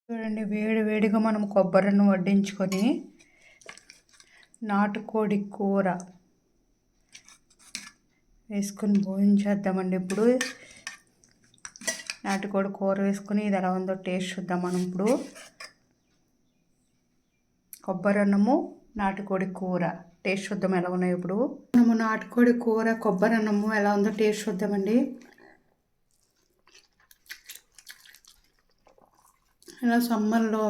చూడండి, వేడి వేడిగా మనం కొబ్బరిని వడ్డించుకొని నాటుకోడి కూర వేసుకొని భోజనం చేద్దామండి. ఇప్పుడు నాటుకోడి కూర వేసుకొని ఇది ఎలా ఉందో టేస్ట్ చూద్దాం. మనం ఇప్పుడు కొబ్బరి అన్నము నాటుకోడి కూర టేస్ట్ చూద్దాం ఎలా ఉన్నాయి. ఇప్పుడు మనము నాటుకోడి కూర కొబ్బరి అన్నము ఎలా ఉందో టేస్ట్ చూద్దామండి. ఇలా సమ్మర్లో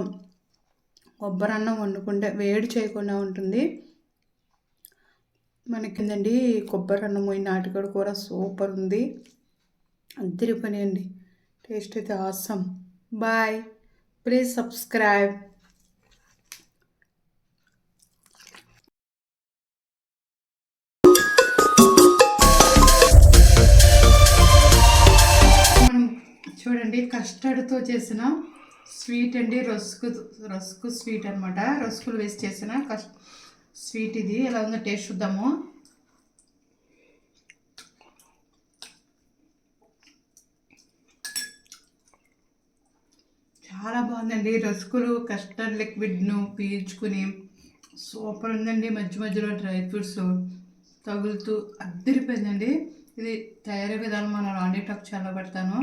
కొబ్బరి అన్నం వండుకుంటే వేడి చేయకుండా ఉంటుంది. మనకిందండి కొబ్బరి అన్నము ఈ నాటుకోడి కూర సూపర్ ఉంది. అద్దరి పని అండి. టేస్ట్ అయితే ఆసమ్. Bye, please subscribe. మనం చూడండి కస్టర్డ్తో చేసిన స్వీట్ అండి. రస్కు స్వీట్ అనమాట. రస్కులు వేసి చేసిన స్వీట్ ఇది ఎలా ఉందో టేస్ట్ చూద్దాము. చాలా బాగుందండి. రస్కులు కస్టర్డ్ లిక్విడ్ను పీల్చుకుని సూపర్ ఉందండి. మధ్య మధ్యలో డ్రై ఫ్రూట్స్ తగులుతూ అద్దరిపోయిందండి. ఇది తయారీ విధానం మన రాణి టాక్ చాలా పెడతాను.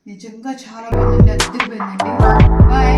నిజంగా చాలా బాగుందండి, అద్దరిపోయిందండి. బాయ్.